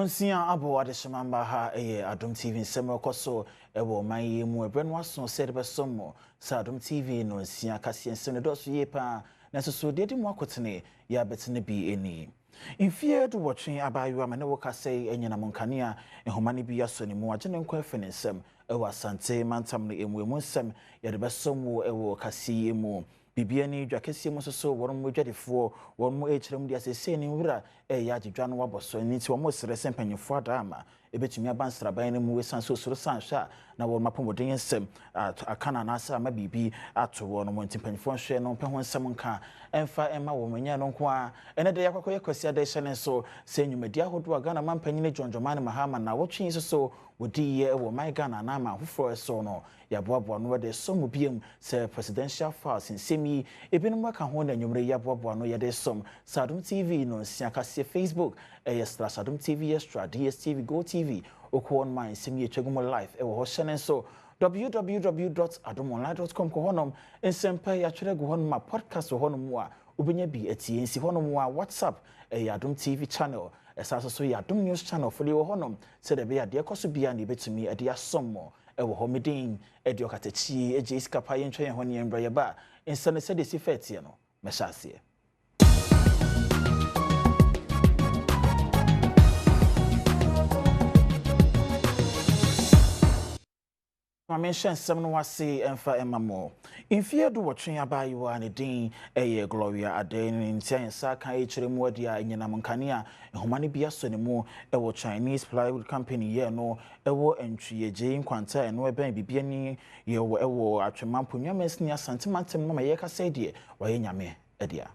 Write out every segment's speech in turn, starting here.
Nsia abo adeshimamba ha Adom TV nsemo koso ewo mayi mu ebrenu aso serbe somo sa Adom TV no nsia kase nsem do so yepa na so dedi mu akotene ya betene bi eni infie do watching abayu amane wo kase enyina monkanea ehomane bi aso ne mu agene nkwa fene nsem ewo asante mantam no emu nsem ya de besomo ewo kase emu bibiani dwakese mu so wono mu dwadefo wono mu echirem dia sese ni wura ya adwedwa no waboso ni ti womo sere sempanyefo adama ebetumi abansraban ne mu wesan so soro sansha na wono mapomoden nsem akana na asa ma bibi ato wono mu ntimpanyefo nhwe no pe ho nsem nka emfa ema wo manya no nko a ene de yakwakoye kwasi ade hyene so se nyumadi ahodo agana mampanyine jonjomane mahama na wotwe so wodi ye wo my Ghana na ma hofo so no ya boabo no de som biem se presidential files nsemi ebinom aka ho na nyumre ya boabo no ye de som Adom TV no siakase Facebook /Adom TV DSTV Go TV okon my nsemi etwegum live wo ho hyene so www.adomonline.com ko honom ensempa ya twere go honom podcast ho honom a obenya bi etie nsi honom a WhatsApp Adom TV channel esaso so ya Adom News channel for the honom said the be de koso bia na betumi e de asomo ewo homedin e de okatachi eje iskapa ye ntwen ho ne embra ye ba ensane said the sifetie no meshase mention some wasi emfa emamo infie do watching abayu an din Gloria Adom ntiansa kan echiremu adia enyina monkanea ehomane bia so ne mu ewo Chinese plywood company ye no ewo entwieje nkwanta eno eben bibia ni ye ewo atwemampo nyamesni asantemantem no maye kasa die waye nyame adia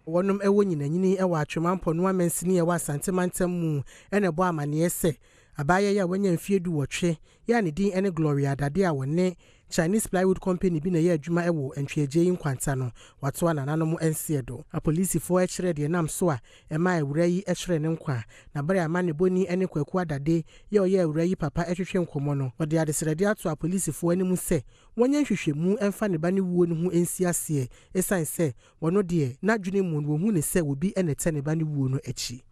wonum ewo nyinanyini ewo atwemampo no amensini ewo asantemantem mu ene bo amane se abaye ya wanya mfiedu wotwe ya ne din ene Gloria Adade a wone Chinese plywood company bi na ye adwuma ewo entweje nkwanta no wato anananom ensiedo apolisifoɔ ekire de nam so a ema ewura yi ekire ne nkwa na bare amane boni ene kwaku Adade ye oye ewura yi papa ehwehwe nkomo no ode adesrede ato apolisifoɔ anim se wanya hwehwemu emfa ne ba ne wuo ne ho ensi ase esan se wono de na dwene mu no hu ne se obi ene te ne ba ne wuo no echi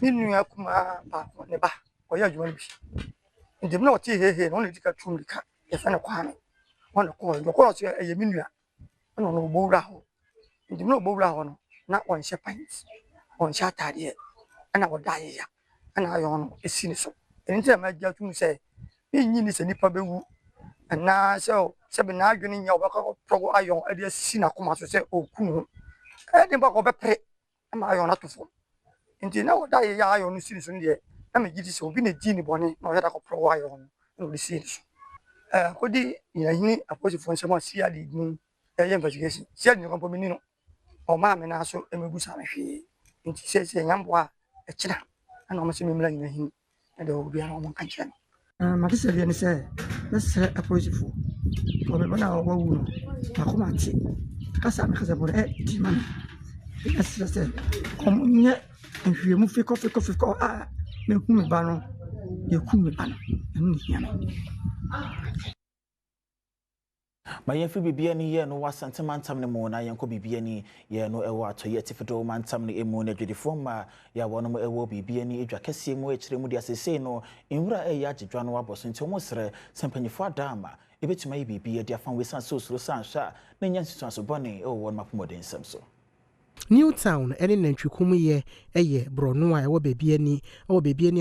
ninu akuma ba ne ba oya adwuma bi ndi na oti hehe no ne dika tumrika ye fa ne kwame wona ko so eye minua no no bowra ho ndi no bowra ho no na on she pants on sha tade ana wodaye ya ana ayo no esi ni so enti ma gya tum se nyi ni se nipa bewu na se be na adwene nya obaka progo ayo ade asi na koma so se okun ho edi ba ko be pre ma ayo na tofo enti na wodaye ya ayo no si ni so ne na me gidi so bi na di ni bone na yada ko progo ayo no di si ni so kodi yini apostle nsema sia di ni investigation sia di ko mini no o ma me na so emegu sa me hwe nti se nyambo a ekira ana o ma se memla nyina hin na de obi ana o man kanche ma ke se bi ni se na se apostle ko me bana o wu no akoma ti kasa me kasa bo di man ya se ko nye hwe mu fiko a me hu me ba no ye ku me ba no ni nyame ma yenfi bibia ni ye no wasantemantam ne mo na yenko bibia ni ye no ewo atoye tifedo mantam ne emu na dwedifo ma ya wono mo ewo bibia ni edwa kese mu ekire mu dia sese no nwura ya agedwa no waboso nti omo sere sempanyefo adama ebetuma yi bibia dia fan wesan so soro sansha na nyansitu aso bone ewo wono mapomoden semso Newtown ene nantwikum ye brono a ewo baabi ani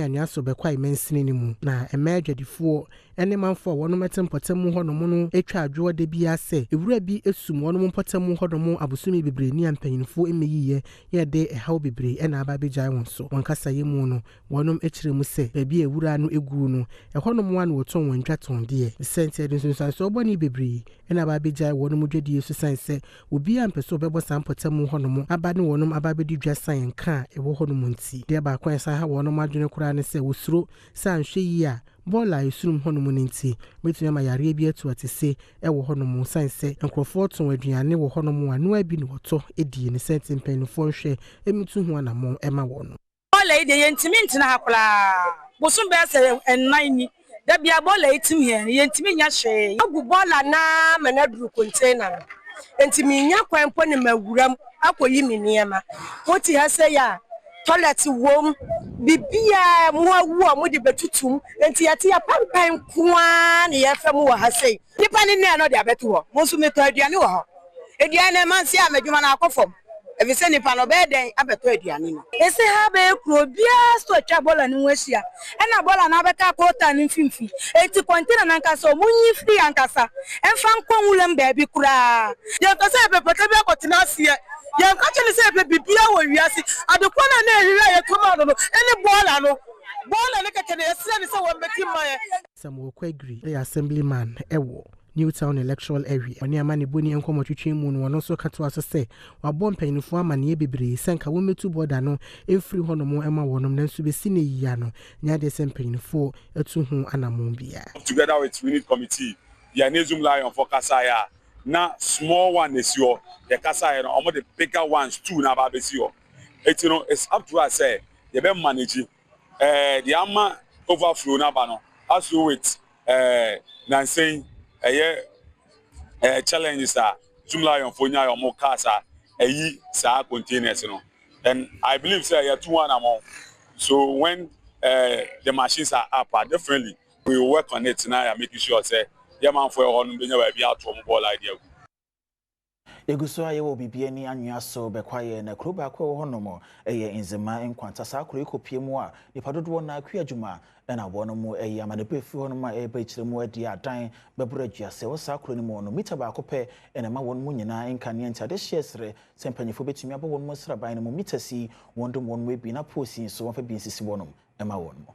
anyaso bekwa imensini ni mu na emedwadifuo ene manfo wono metempotem honom no etwa adwo de bia se ewura bi esum wono mpotem honom abosumi bebre ni ampanyinfo emeyiye ye de ehaw bebre ena aba begyae won so wonkasa ye mu no wonom ekire mu se baabi ewura no egu no ehonom wan woton wondwaton de sente de sunsanso oboni bebre ena aba begyae wonom dwadi yesu sanse obi ampeso bebo sampotem honom aba ne wonom aba bedi dwasan ka ewo honom nti de ba kwan san ha wonom adwene kura ne se wosuro san hwe yi a bola esurum honom nti betumi ma yare bi atu atese ewo honom sanse nkrofo ton aduane wo honom anu abi ne woto edi ne sente mpanifo hwe emitu ho anamo ema wono bola ide yentimi ntina hakula bosum be se ennan ni da bia bola etim he yentimi nya hwe agu bola na manadru container entimi nya kwampo ne mawuram akoyi mi niema woti ha se ya toilet wom bibia mo awu a mo de betutum enti yate ya pampan kwa na ya fam wo ha sei nipa ne ne no de abeto ho mo so meto aduane wo ho aduane man se amadwuma na akofom ebi se nipa no be den abeto aduane no ese ha be kro bia so twa bola ni nwahia e na bola na abeka kota ni mfimfi enti container na nkasa o munyi free ankasa emfa nkonwulem ba bi kura de nkasa e pepete bi akotina asie yan ka chele se be bibia wo wiase adekona na ehira ye toma no ene bola ne ka chele se ne se wo meti man Samuel Kwegri the assemblyman ewo Newtown electoral area oni amane boni enkomo twetwe mu no so kato aso se wabɔ mpanyinfo amane bebree senka wo metu border no efri honom ema wonom nanso be sine yia no nya de se mpanyinfo etu hu anamon bia together with unit committee ya nezum lion for kasaya na small one is your the kasaya no omo the bigger ones too na ba be see yo it you know it's up to us say you be manage the ama overflow na ba no as you with nansay challenges are zoom lion for nya your more cars are sa containers no and I believe say you 2 amount so when the machines are up definitely we will work on it tonight and making sure say man for on be be out from ball idea Eguso aye wo bibie ni anwea so bekwaye na kro ba kwa honomo enzema enkwanta sa kro ekopie mu a nipadodo na akwa adwuma na wono mu amane befi honomo ba kire mu adi adan bebura duase wo sa kro ni mu no mita ba kope na ma wono mu nyina enkane ntade hyesre sempanyefo betumi abo wono mu sraban mu mita si wondom wono mu bi na posi so won fa bi nsisi wono ma wono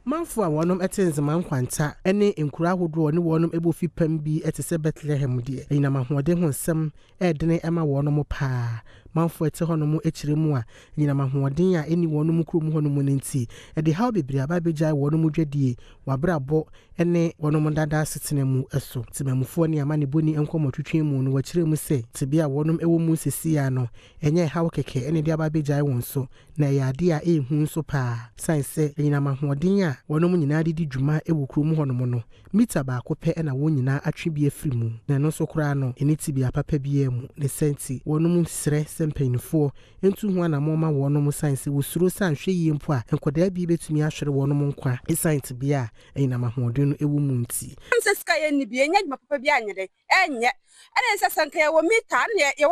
manfo a wonom etenzema nkwanta ene enkura hodo ne wonom ebofi pam bi etese Bethlehem de ina mahode ho nsem edene ema wonom pa manfo ete honom ekiremu a ina mahoden a eni wonom krom honom nenti ede ha bebri aba bejai wonom dwadie wabrabo ene wonom dada setenemu eso timamufo ne amane boni enkomo twetwe mu no wakiremu se tibia wonom ewo mu sesia no enye ha keke ene de aba bejai wonso na yade a ehu nso pa sanse ina mahoden a wonom nyina didi dwuma ewo krom honom no mita ba kope na won nyina atwe bi afri mu na no so kura no eniti bi apapa bi mu ne senti wonom sre sempanifo entu hu na moma wonom sanse wosuro sanhwe yempo a enkoda bi betumi ahwere wonom nkwa esanti bi a ina mahoden no ewo mu nti nse ska ye ni bi enya papa bi anyere enye ene nse sanka ye wo mita na ye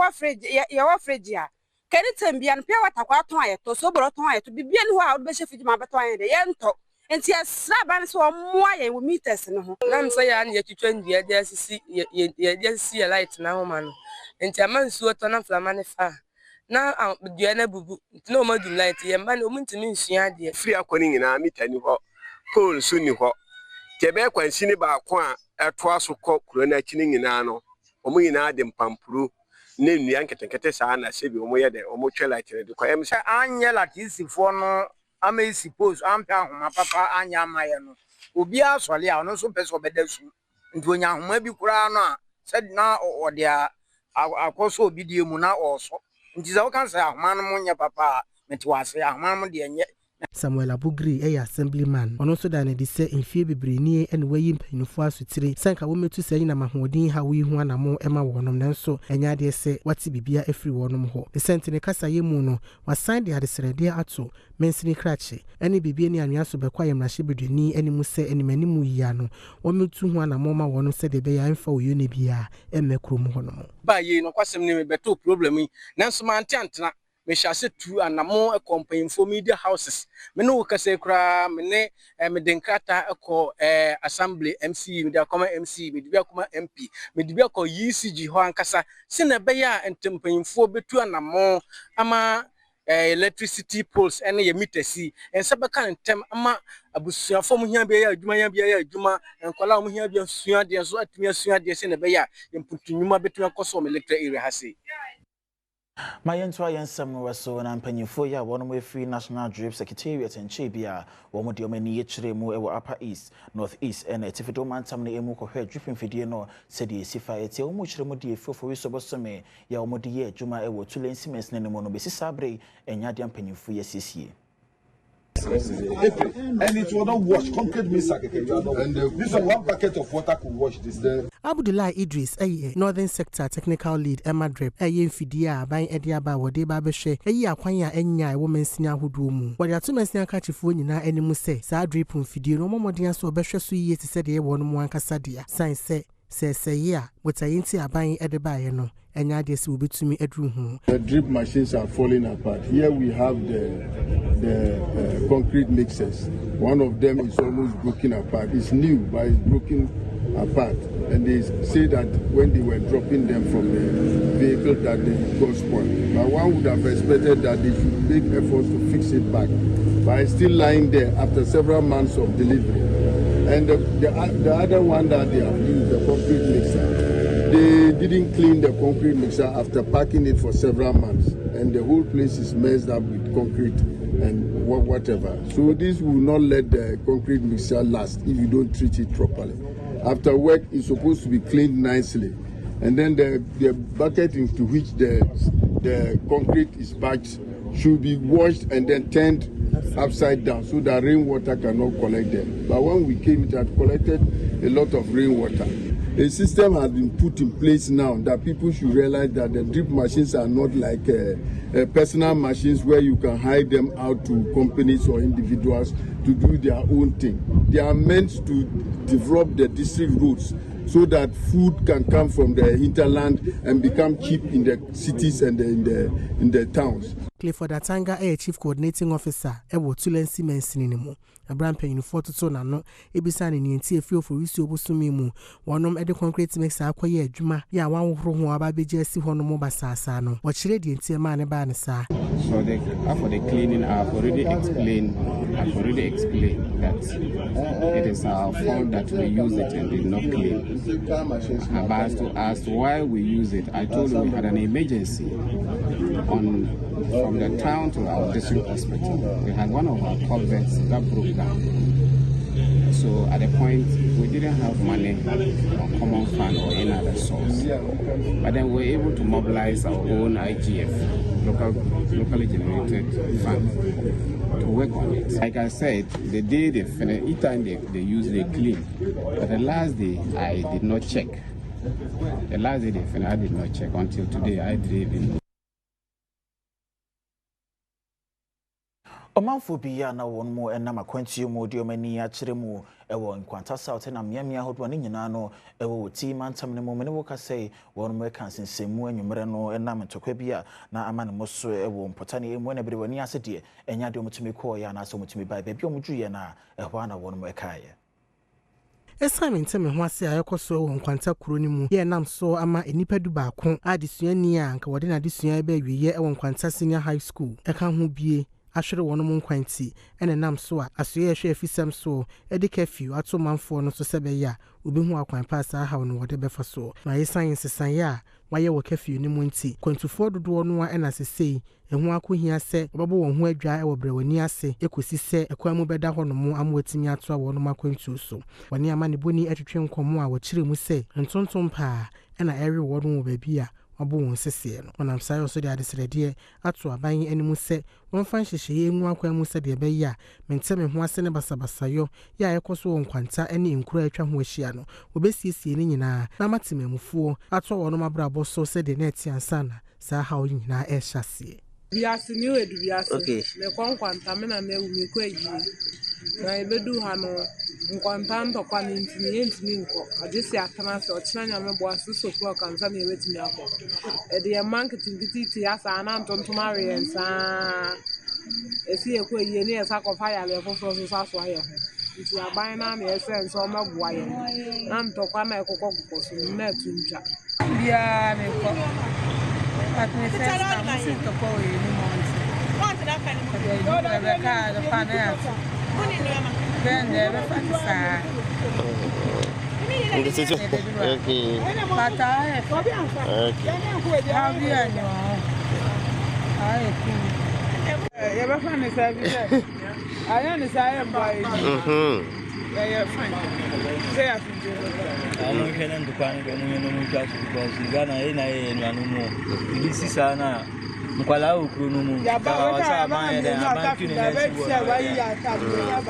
wa fridge a kani tambia no pia watakwa ton ayeto so boro ton ayeto bibia ni ho a be hye fridge ma beton ayede ye nto enti asra ban so moa ye wo meters no ho na nso ya na ye twetwa ndua de asisi ye light na ho ma no enti amansuo to na flama ne fa na dua na bubu na o madum light ye mba na o muntimi nsua de free akoni nyina mita ni ho pole so ni ho kebe kwansi ni ba ko a eto aso kɔ kuro na kini nyina no o mu nyina de mpampuru na nnua nketenkete saa na sebi o mu ye de o mu twa light de kwa em sɛ anya latisifo no ama suppose ampa ahoma papa anya amaye no obi asɔle a no so pɛ so bedasu nti onya ahoma bi kura no a sɛ na ɔde akɔso obi die mu na ɔso nti sɛ woka sɛ ahoma no mo nya papa meti wase ahoma mo de nye Samuel Abugri assemblyman ono so da na di se enfie bebreni ene wayi mpanyinfo asotire sanka wo metu sɛ nyina mahodin ha wi hu anamo ema wonom nanso enya de se wati bibia afri wonom ho de sentene kasa yemu no wasan de adesrede ato mensini krache ene bibia ni anua so bekwa yemrahye bedwani ene mu se ene manimu yia no wo metu hu anamo ma wonom se de be ya mfa wo yone bia emekrom honom ba yi no kwasem ne me beto problem yi nanso man tantena me shase tu anamo company for media houses me no kase kura me ne me denkrata eko assembly MC me da koma MC me dibia koma MP me dibia ko ECG ho ankasa se na be ya entempanyimfo betu anamo ama electricity poles ene ye meters ense be kan ntem ama abusuafo mu hia bia ya adwuma enkola mu hia bia sua de so atumi asua de se na be ya emputunwuma betu akoso me electric area hase Mayentu ayensem weso na mpanyifo ya wono mu free National Drip Secretariat enche bia wo mo de omani yekire mu ewo Upper East, North East and Etifido mantam na emu kohwe drip mfidie no sedi sifa eti wo mo kire mu de efofo wi so bosome ya wo mo de ye adwuma ewo Tulen Cement ne mo no besi sabre enya de mpanyifo ye sisie April, and it will not wash. Concrete mix this one bucket of water could wash this. Abdullah Idris, Northern Sector Technical Lead, Emma Drep, Fidia, buying Ediaba, what they babeshe, Quanya, Enya, woman senior who do mu. What your 2 men senior catch phone in any muse, Sadri Pum Fidio, no more than so besha sui to say one more casadia. Sign say, yeah, what I ain't buying Ediba, no. And this will be to me at room. The drip machines are falling apart. Here we have the concrete mixers. One of them is almost broken apart. It's new, but it's broken apart. And they say that when they were dropping them from the vehicle that they got spoiled. But one would have expected that they should make efforts to fix it back. But it's still lying there after several months of delivery. And the other one that they have used, the concrete mixer, they didn't clean the concrete mixer after packing it for several months. And the whole place is messed up with concrete and whatever. So this will not let the concrete mixer last if you don't treat it properly. After work, it's supposed to be cleaned nicely. And then the bucket into which the concrete is packed should be washed and then turned upside down so that rainwater cannot collect them. But when we came, it had collected a lot of rainwater. A system has been put in place now that people should realize that the drip machines are not like personal machines where you can hire them out to companies or individuals to do their own thing. They are meant to develop the district roads so that food can come from the hinterland and become cheap in the cities and in the towns. Clifford Atanga, Chief Coordinating Officer, Tulensi Mensinimo. A brand paying for to Sonano, Ebisan in the feel for Risio Busumimu, one of the concrete makes acquire Juma, ya one from Wababi Jesse Honomoba Sasano, what she did in man a sa. So for the cleaning, I've already explained that it is our fault that we use it and did not clean. But as to why we use it, I told you we had an emergency from the town to our district hospital. We had one of our culverts that broke down. So at the point, we didn't have money or common fund or any other source. But then we were able to mobilize our own IGF, locally generated fund, to work on it. Like I said, the day they finish, each time they use, they clean. But the last day, I did not check. The last day they finished, I did not check. Until today, I didn't even know. Omanfo biya na won mo enam akwantuo mu de omani a kire mu ewo nkwanta south na miamia hodo ne nyina no ewo ti mantam ne mu ne wo ka sei won mo kan sensemu anwumre no enam ntokwa bia na amane mo so ewo mpotane emu na bere wani ase de enya de omutumi ko ya na so omutumi bai ba bi omudruye na ehwa na won mo kaye. Esame nteme ho ase ayekoso wo nkwanta kuro ni mu ye nam so ama enipa du baako adesuani a nka wode na adesuani ba wiye ewo nkwanta senior high school eka ho bie ahwere wono mu nkwanti ene nam so a asoye hwe afisam so edi curfew ato manfo no so sebe ya obi hu akwan pass aha no wode befa so na ye science san ya waye wo curfew ni mu nti kwantufo dodo no a ena sesei ehu akohia se obabo won ho adwa e wo brewani ase ekosi se ekwan mu beda ho no mu amwatimi ato a wono makwantu so wani amane boni atwetwe nkomo a wo kire mu se ntontom pa ena eri wono wo baby a wabo won sese no onam sayo so de adesrede ato aban animu se won fan hyehye enwu akwan mu se de be ya menteme ho ase ne basabasayo ya yekoso won kwanta ene nkura atwa ho ahia no obesiesie ni nyina na matemamufuo ato wono mabrabo so se de net ansana sa hawo nyina e hyase biase ni wedu biase me kwanta me na me wu me kwayi na ebedu ha no nkwanta ntokwa ni ntimi yentimi nko agesi atana se ochina nya me bo aso so klo kanza na ewetimi akọ e de market ngiti ya sa na ntontomare yensa esi ekwayi ni esa kofa ya le fofo so so aye ho nti aban na na ese nso magwa ye na ntokwa na ekokọ so na tunja bia me ko atme se na se to ko yi ni monti want that kind of the car the panel then the fatisa okay pata how be anyo ai ya ba fane service aya ni say boy yeah fine say afinje ano kenen dukani ko mo no mo kaso because Ghana ina e no mo idisi sana Mkwala ukuru no mu. Wasa aban de aban tuni na si.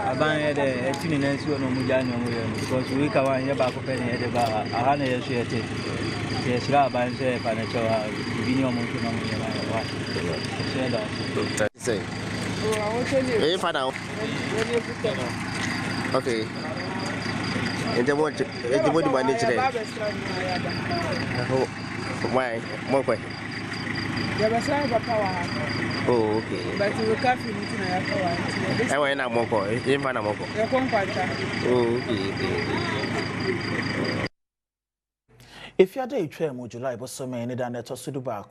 Aban de tuni na si no mu ja no mu ye because we ka wan ye ba ko pe ne de ba aha na ye so ye te. Ye sira aban se pa na chawa bi ni omo tuni no mu ye ba wa. Share that. Say. Hey, father. Okay. And then what the money today? Why? More question. Oh, okay. But you can't finish in a power. I went out more. Oh, okay. If you are day train July, but so many than that to do back,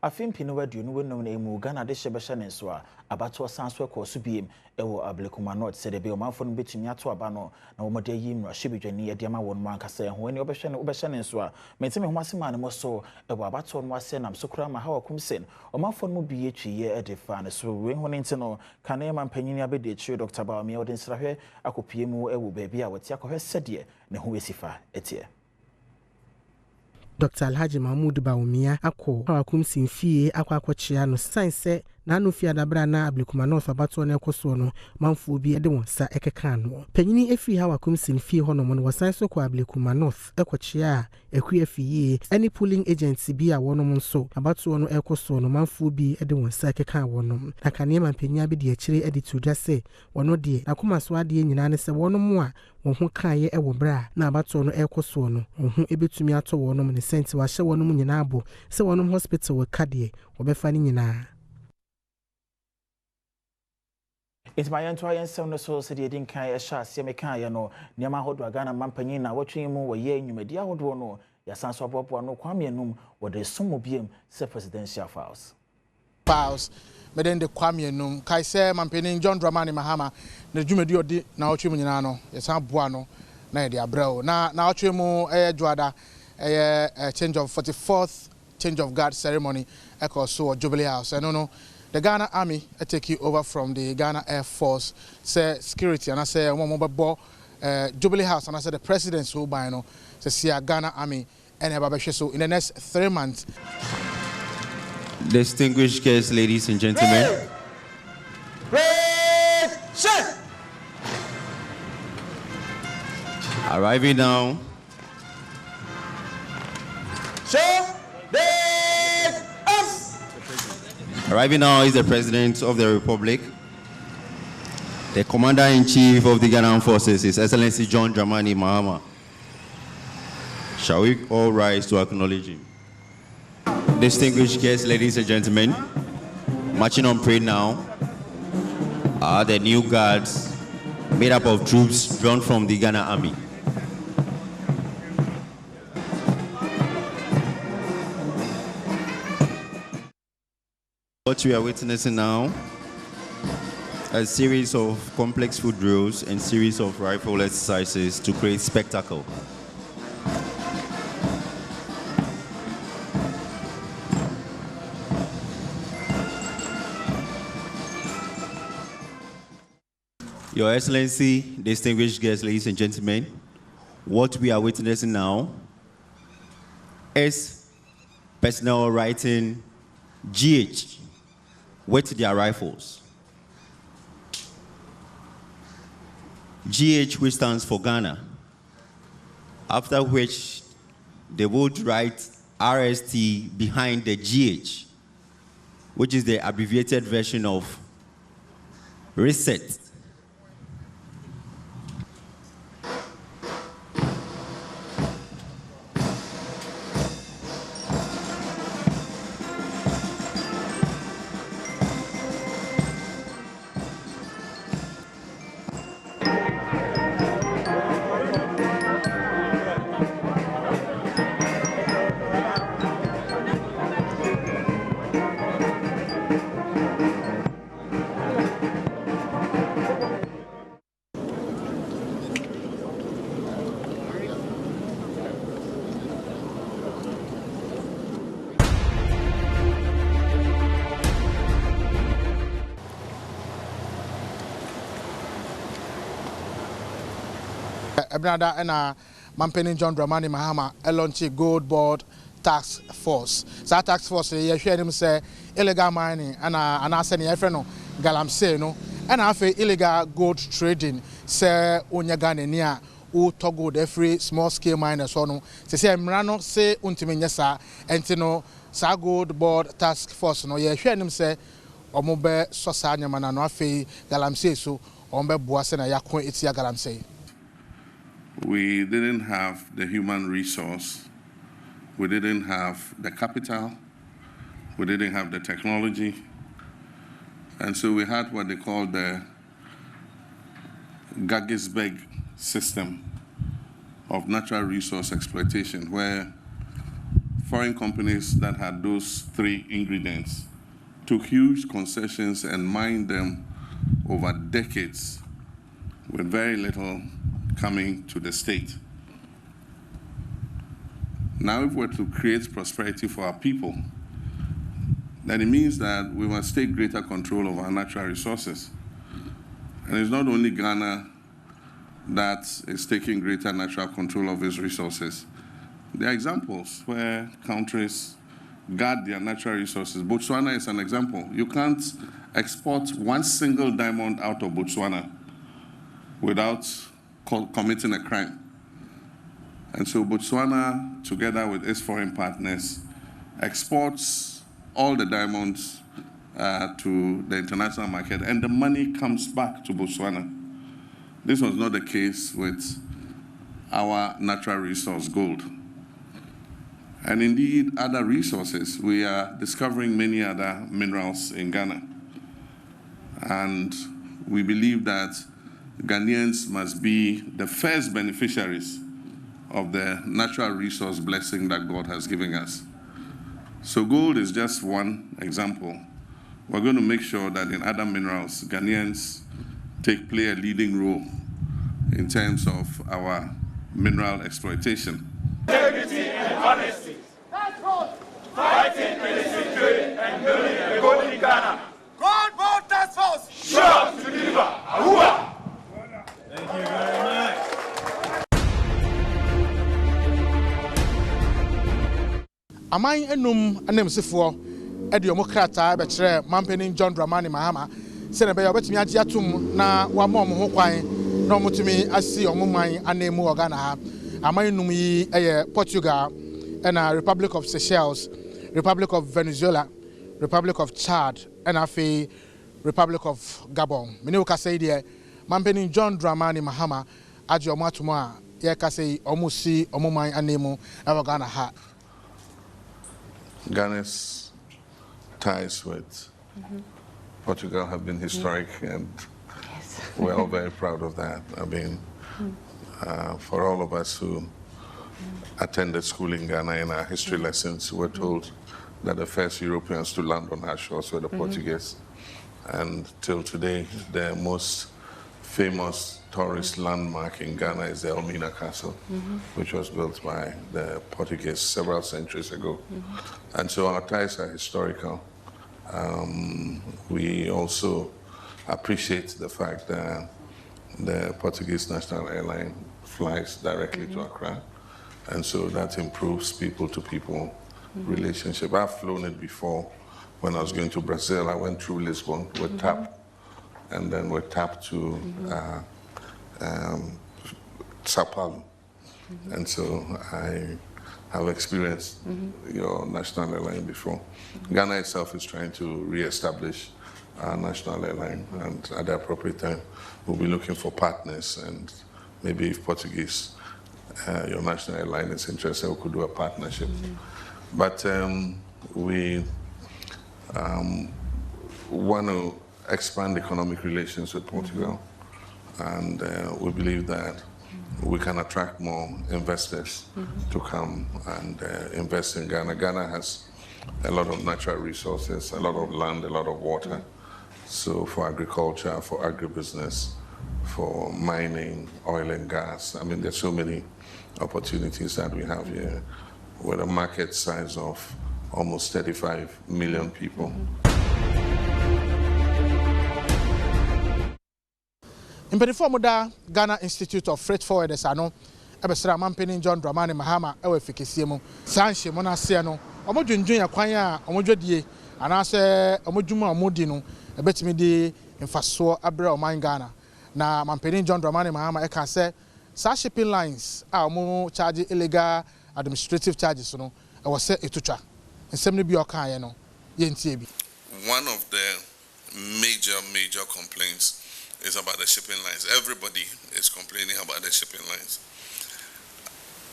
I think Pinova do no one name Ghana de Shebashan and Swa, about to a sans work or Subim, Ewo Ablecuma not said a bill mouthful between Yato Abano, no more day yim, Shibi near Diama one man can say, when you Obashan and Swa, may tell me once a man was so, Ewa Baton was sent, I'm so cram how I come sin, or my phone will be each year at the fan, so when internal, can name and Penina be the true Dr. Baumi or Dinstrahe, I could PMO, Ewo baby, I would take her said ye, no who is if I etie. Dr. Alhaji Mahmoud Baumia ako awakum sinfie akwakwachia no sanse na anu fia dabra na Ablikuma North abato na ekoso no manfo bi ede won sa ekeka no panyini efi ha awakum sinfie ho no mo no sanse kwa Ablikuma North ekwachia eku efie any polling agency bi a wono nso abato no ekoso no manfo bi ede won sa ekeka wono na kanema panyia bi de akire ede tudwa se wono de akoma so ade nyina ne se wono mo a won ho kaaye ewo bra na abato no ekoso no won ho ebetumi ato wono mo ne senti wa hye wono mo nyina abo se wono hospital we kade obefa ni nyina. It's my entire son so said he didn't carry a shot, Semekayano, Nema Hodwagana Mampanina, watching him were ye, you media would know, Yasan Swab no Quamianum, or the Sumubium, se presidential files. Files, but then the Quamianum, Kaise, Mampenin, John Dramani Mahama, the Jumedio di Naochimunano, Yasan Buano, Nadia Bro. Now Chimu, Juada, a change of 44th change of guard ceremony, echo so Jubilee House. I don't know. The Ghana Army take you over from the Ghana Air Force, say security, and I say one more Jubilee House, and I say the president's who by no, say Ghana Army and so in the next 3 months. Distinguished guests, ladies and gentlemen. Arriving now. Arriving now is the President of the Republic, the Commander-in-Chief of the Ghana Armed Forces, His Excellency John Dramani Mahama. Shall we all rise to acknowledge him? Distinguished guests, ladies and gentlemen, marching on parade now are the new guards made up of troops drawn from the Ghana Army. What we are witnessing now, a series of complex foot drills and series of rifle exercises to create spectacle. Your Excellency, distinguished guests, ladies and gentlemen, what we are witnessing now is personnel writing GH with their rifles. GH, which stands for Ghana, after which they would write RST behind the GH, which is the abbreviated version of reset. Ebnada and Mampenin John Dramani Mahama launch gold board task force. That task force you share them say illegal mining and I say your friend no galamsey no and I feel illegal gold trading say onya Ghana near who toggle the free small scale miners or no say mrano say untimi nyesa entino sa gold board task force no ye hwe nim say omobe so sa nyama na no afei galamsey so ombe boase na yakon etia galamsey. We didn't have the human resource, we didn't have the capital, we didn't have the technology, and so we had what they call the Gagisbeg system of natural resource exploitation, where foreign companies that had those three ingredients took huge concessions and mined them over decades with very little coming to the state. Now, if we're to create prosperity for our people, then it means that we must take greater control of our natural resources. And it's not only Ghana that is taking greater natural control of its resources. There are examples where countries guard their natural resources. Botswana is an example. You can't export one single diamond out of Botswana without committing a crime. And so Botswana, together with its foreign partners, exports all the diamonds to the international market, and the money comes back to Botswana. This was not the case with our natural resource, gold. And indeed, other resources. We are discovering many other minerals in Ghana. And we believe that Ghanaians must be the first beneficiaries of the natural resource blessing that God has given us. So gold is just one example. We're going to make sure that in other minerals, Ghanaians play a leading role in terms of our mineral exploitation. Integrity and honesty. That's right. Fighting illicit trade and building a golden Ghana. God board task force. Sure to deliver. Ahua. Thank you very much. Amai enum anemsifo edi omokrata be kire Mampanin John Dramani Mahama se na be obetimi agye atum na wa mom ho kwan na omutumi asi omoman anemu Ghana ha. Amai enum yi eye Portugal and Republic of Seychelles, Republic of Venezuela, Republic of Chad and afi Republic of Gabon. Mene ka say there Mampanin John Dramani Mahama agye omatumo a ye ka say omusi omoman anemu Ghana ha. Ghana's ties with Portugal have been historic, and we're all very proud of that. I mean, for all of us who attended school in Ghana, in our history lessons, we're told that the first Europeans to land on our shores were the Portuguese. And till today, the most famous tourist landmark in Ghana is the Elmina Castle, which was built by the Portuguese several centuries ago. And so our ties are historical. We also appreciate the fact that the Portuguese national airline flies directly to Accra. And so that improves people-to-people relationship. I've flown it before. When I was going to Brazil, I went through Lisbon with TAP, and then with TAP to Sao Paulo. And so I have experienced your national airline before. Ghana itself is trying to re-establish our national airline, and at the appropriate time, we'll be looking for partners, and maybe if Portuguese, your national airline is interested, we could do a partnership. But we want to expand economic relations with Portugal, and we believe that we can attract more investors to come and invest in Ghana. Ghana has a lot of natural resources, a lot of land, a lot of water. So for agriculture, for agribusiness, for mining, oil and gas, I mean, there's so many opportunities that we have here with a market size of almost 35 million people. In Ghana Institute of Freight Forwarders, ebesra mampeni John Dramani Mahama ewe fikesie mu sanhye mo na se no omodwendwen akwan a omodwedie anase omodwuma omodi no ebetimi di mfaso abre oman Ghana na mampeni John Dramani Mahama eka se sa shipping lines a omo charge illegal administrative charges no e wo se etutwa nsem ne bi okan ye no ye ntie bi. One of the major complaints is about the shipping lines. Everybody is complaining about the shipping lines.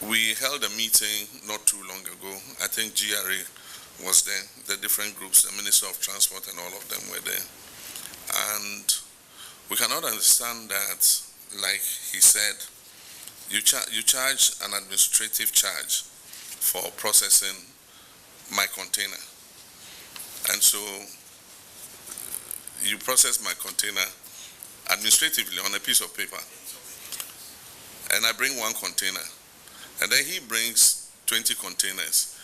We held a meeting not too long ago. I think GRA was there, the different groups, the Minister of Transport and all of them were there. And we cannot understand that, like he said, you charge an administrative charge for processing my container. And so you process my container administratively on a piece of paper. And I bring one container. And then he brings 20 containers.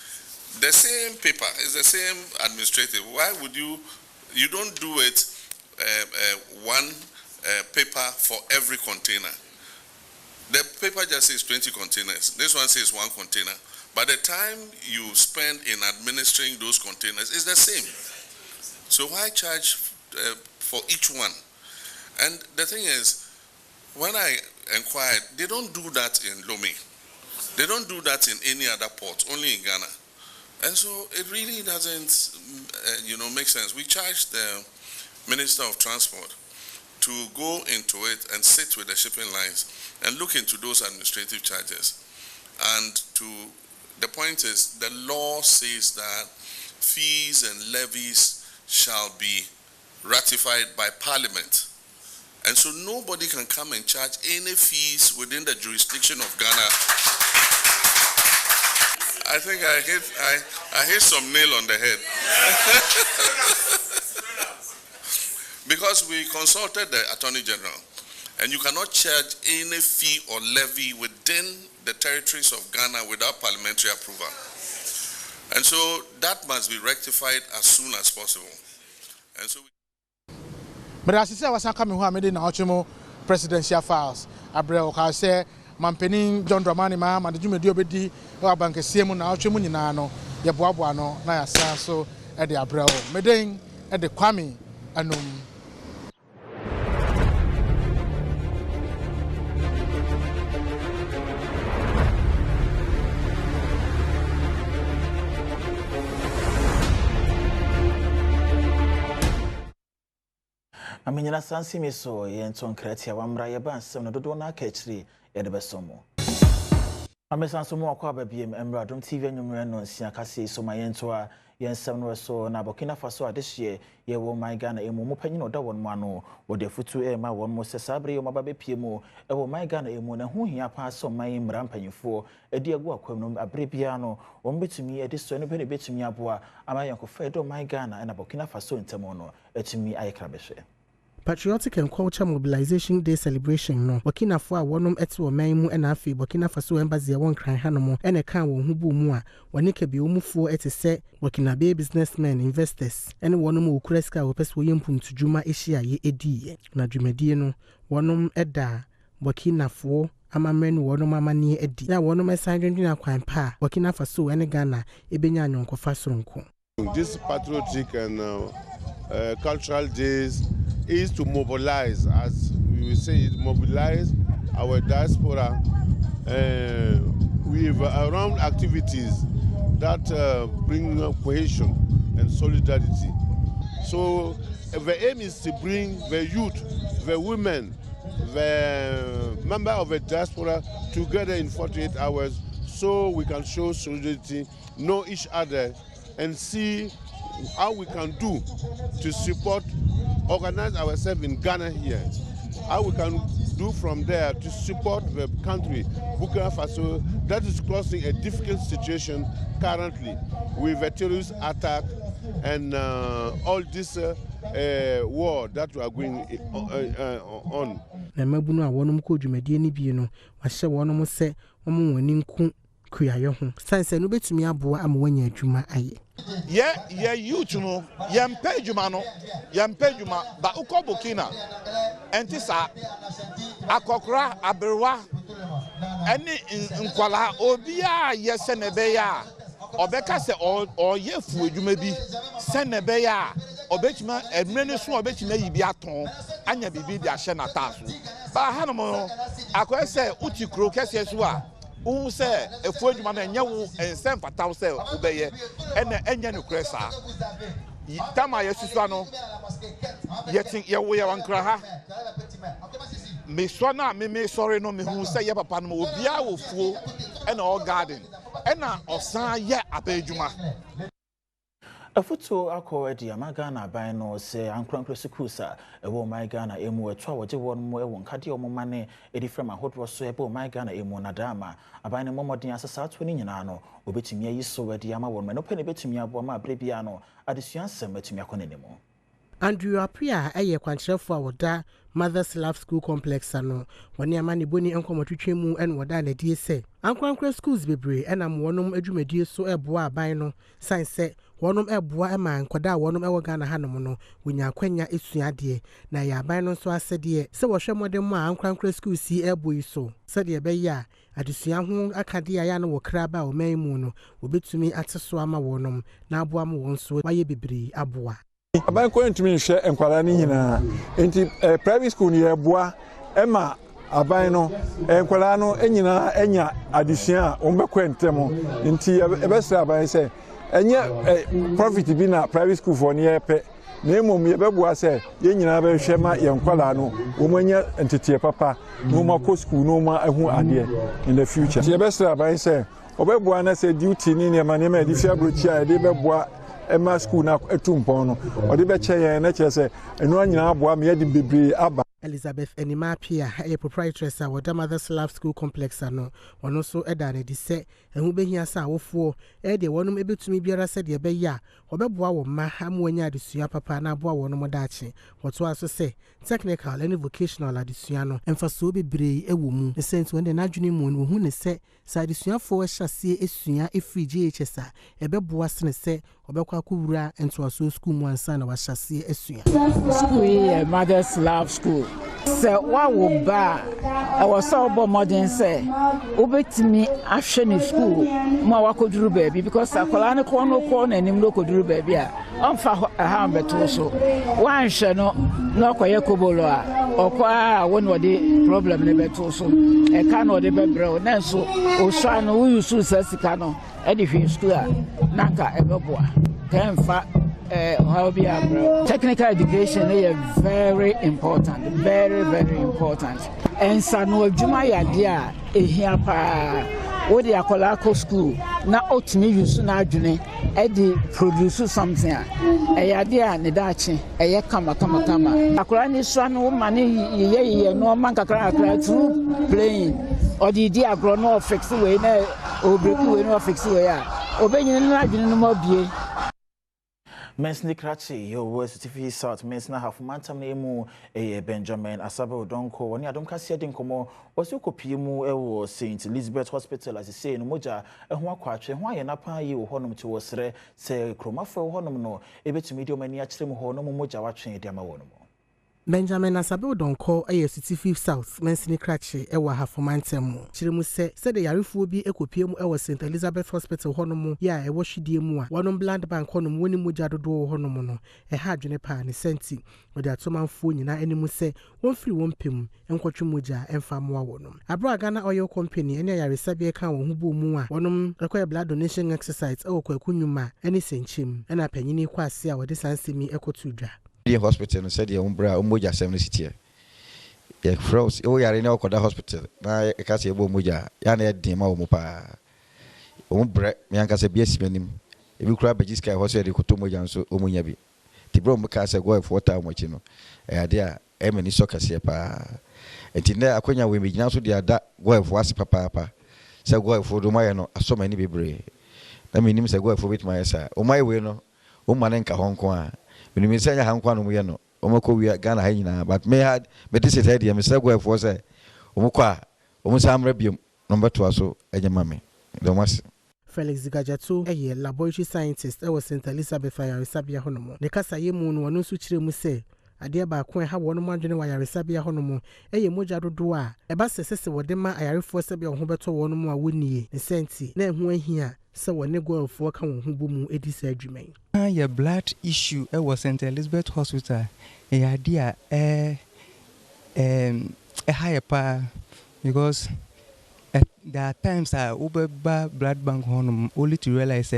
The same paper is the same administrative. Why would you don't do it one paper for every container? The paper just says 20 containers. This one says one container. But the time you spend in administering those containers is the same. So why charge for each one? And the thing is, when I inquired, they don't do that in Lomé. They don't do that in any other port, only in Ghana. And so it really doesn't, make sense. We charged the Minister of Transport to go into it and sit with the shipping lines and look into those administrative charges. And the point is, the law says that fees and levies shall be ratified by Parliament. And so nobody can come and charge any fees within the jurisdiction of Ghana. I think I hit some nail on the head. Because we consulted the Attorney General, and you cannot charge any fee or levy within the territories of Ghana without parliamentary approval. And so that must be rectified as soon as possible. And so but as I said, was coming home in the presidential files. Abrel can say, Mampeni John Dramani Mahama, the Jimmy Diobedi, or Bank Siemu, now Chimunano, Yabuano, Naya Sanso, at the Abrel, Meding, at the Kwame, and Aminyana sansi miso yenton kreatia wamra yeba sem no dodo na akachiri ye de besomo. Amesanso mo akwa babiem emra Adom TV anwumre no nsia kase so ma yento a yensem no so na Burkina Faso adehye ye wo my Ghana emu mo panyi no da won mo ano wo de futu e ma won mo sesabre yo maba bepie mu e wo my Ghana emu na hu hia pa so man mra mpanyifo edi agu akwam no abre bia no wo betumi edi so no be betumi aboa ama yankofa edo my Ghana na Burkina Faso ntemo no etumi ayekra behwe. Patriotic and Culture Mobilization Day celebration no Burkina Faso a wonom eto man mu na afi Burkina Faso embassy won kran hanom ene kan won hu bu mu a woni ka bi omufo etese Burkina Bay businessmen investors ene wonom okura ska wo pese wo yempum tudwuma ehia ye ediye na dwumadie no wonom eda Burkina Faso amamre no wonom amane edi na wonom esan dwendwen akwan pa Burkina Faso ene Ghana ebenya anyonkofa soronko. This patriotic and cultural days is to mobilize, as we will say, mobilize our diaspora with around activities that bring cohesion and solidarity. So the aim is to bring the youth, the women, the member of the diaspora together in 48 hours so we can show solidarity, know each other, and see how we can do to support, organize ourselves in Ghana here. How we can do from there to support the country, Burkina Faso, that is crossing a difficult situation currently with a terrorist attack and all this war that we are going on. Na mabunu a wonum ko dwumadie ni bi no wa hye wonum se omo wani nku kuyayo ho sanse no betumi aboa am wanya adwuma aye ye youth no ye mpa adwuma no ye mpa adwuma ba uko Burkina enti sa akokora aberwa any nkwala obia yese ne be ya obeka se o yefu adwuma bi se ne be ya obetima emre ne so obetima yi bi aton anya bibi bi ahye na taso ba hanom akwese uti kro kese so a wo se efu adwuma na nya wo ensem fataw se obeye ene enya ne kresa tama yesusu ano yetin ye wo ye wankra ha me so na me sorry no me hu say ye papa no obia wo fuo e na all garden e na osan ye abadwuma afuto akọwadi amagana ban no se ankrankra sikusa ewo my Ghana emu etwa woje won mo ewo nkade omoma ne edi from ahodro so ebo my Ghana emu nadama aban ne momodin asasa to ni nyina no obetimi ayi so wadi ama won me no pene betimi abo ma brebia no adesua nsem betimi akonenemo Andrew Apia eye kwankyerefo a woda Mother's Love School Complex ano woni amane boni enkomotwetwe mu en woda na die se ankrankra schools bebre enam wonom adwumadie so eboa aban no sanse wonom eboa ema nkoda wonom ewo Ghana hanom no wonya kwanya esuade na ya aban no so asede se wo hwe modem a ankrankra schools si ebo yi so sede be ya adesua ho akade ya no wo kraba o man mu no obetumi ateso ama wonom na aboa mo won so waye bebre aboa aban ko ntumi hwe enkwara ni nyina enti private school ni eboa ema aban no enkwara no enyina enya adesua o mbekọ ntemo enti ebesra aban se enye profit bi na private school for ni epe na emom yebeboa se ye nyina be hwe ma yenkwara no o manya entete papa no makọ school no ma ehu ade in the future yebesra aban se obeboa na se duty ni ne ma ne ma di fi abrochi a de beboa Emma school na etumpon no odi be che na che se enu anyina aboa me yedi bebre aba Elizabeth Enima Pia a proprietress of the Mother's Love School Complex ano wono so eda ne di se ehu behia sa awofo e de wonum ebetumi biara se de be ya obeboa wo ma amwanya adesua papa na aboa wonum daache woto aso se technical and vocational adesua no emfaso bebre ewo mu the sense when the nadwene mu no hu ne se sa adesua fo hyase esua efri GHS a ebeboa sene se obekwa akowura ento aso school mu ansa na wahyase esua school Mother's Love School se wa wo ba e wo so bo modern se obetimi ahwe ne school mu awakoduru baabi because akola ne ko na nim no koduru baabi a onfa ha beto so wan hwe no no koye kobolo a okwa won wode problem ne beto so e ka no de bebre na so o sha no wu su sasika no e de hwe school a nanka e beboa kenfa technical education is very important, very important. And sano juma ya dia ehia pa wo de akola ko school na otimi use na adwene e de produce something e ya dia ne dachi e ye kama akola ni so no ma ne ye no man kakra through playing or the dia agro no fix we na obreku we no fix we ya obenyin na adwene no ma bie Mensni Krachi, your words TV South, Mensna half mantam name, Benjamin Asabo Donko, when Adom Cassia Dinkomo, was your copimu, ewo St. Elizabeth Hospital, as you say in Moja, and one quatre, why an apa you honum to us, say Chromafo honum no, able to medium and yachim honum moja watching Diamawono. Benjamin Asabo Donko, TV South, Mensni Krachi, ewa half mantam. Chirimu said the Yarifu be a copium, ewa St. Elizabeth Hospital honomu, ya, a washi diemua, one blood bank honum, winning mujado do honomono, a hard juniper, and senti, or the atoman phone, na any muse, one free one pim, and quachimuja, and famua wonum. A Ghana Oil Company, and a Yarisabi account, who mua, one require blood donation exercise, or Kunyuma, any saint chim, and a penny quasia, or this answer me echo to dra. The hospital said the umbra umuja 70 ye froze o yare na okoda hospital na e ka se ebo umuja ya na edin ma omu pa umbre mi anka se bi esimenim e bi kura beji sky hospital de koto umuja nso omunya bi ti bro mu ka se go e fota omochi no e ade a e mani so kase pa enti na akonya we mi gina so de ada go e fo ase papa se go e fo do ma ye no aso mani bebre na mi nim se go e fo bit ma ye sa o mai we no o ma nka honko a when we say hankwa no mu no omako wi Ghana ha nyina but me had me this is idea me say go for say omako a omusamra biom no beto aso enyema me do mas Felix Gajatu eye laboratory scientist e was St. Elizabeth Fire Sabia honomo ne kasa ye mu no no su kire mu say adeɛ baako ha wɔn mo adwene wɔ ayaresabea hɔ no mo ɛyɛ mogya dodo a ɛba sɛsɛ wɔde ma ayarefoɔ sɛbea ho bɛtɔ wɔn mo a wɔnie ne sɛnti na ɛho ahia sɛ wɔne golfoɔ ka wɔn ho bɔ mu edi sɛ adwuma yi. Your blood issue was St. Elizabeth Hospital. A idea a higher power because there are times I over blood bank home only to realize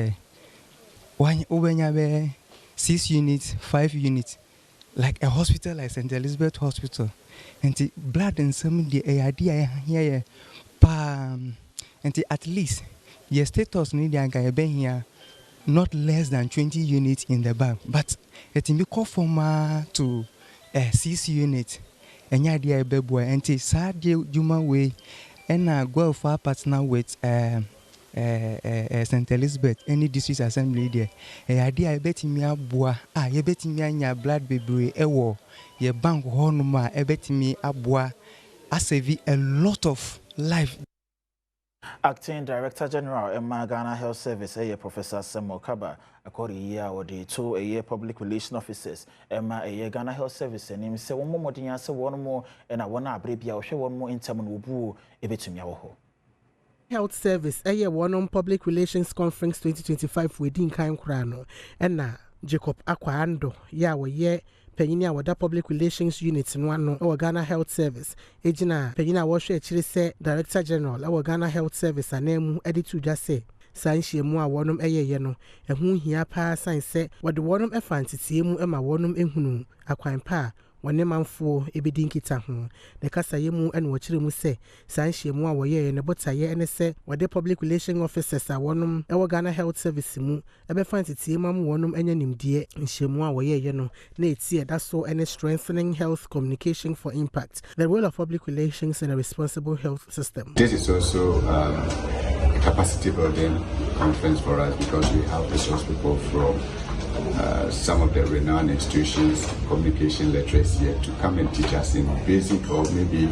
one over 6 units, 5 units, like a hospital like St. Elizabeth Hospital, and the blood and some the idea here, and at least your status need here. Not less than 20 units in the bank, but it will go from to 6 units. And idea a baby and it's sad Juma way and go for partner with St. Elizabeth, any district assembly there. A idea betting me a bois, you betting me your blood baby a war, your bank honoma, a betting me a bois, I save a lot of life. Acting Director General Emma Ghana Health Service, Professor Samuel Kaba, according year or the 2 public relations officers, Emma Ghana Health Service, and him say one more than one more, and I want to break your one more in term of Ubu, a bit to me. Health Service, one public relations conference 2025 within Kaim Krano, and now Jacob Aquando, Penina wada public relations unit in one our Ghana Health Service. Ejina Penina washe actually say Director General our Ghana Health Service and name editu just say Sanshi mu a wonum no ehu hia pa san say what the wonum efanti mu ema wonum ehunu akwan pa wone manfo ebedi nkita ho ne kasa yemu en wo kire mu se sanhye mu a woye ne botaye ene se wode public relations officers a wonum ewo Ghana Health Service mu ebefanti tie mam wonum enya nimdie nhye a woye no na etie da so ene strengthening health communication for impact, the role of public relations in a responsible health system. This is also a capacity building conference for us because we have resource people from some of the renowned institutions, communication lecturers here to come and teach us in basic or maybe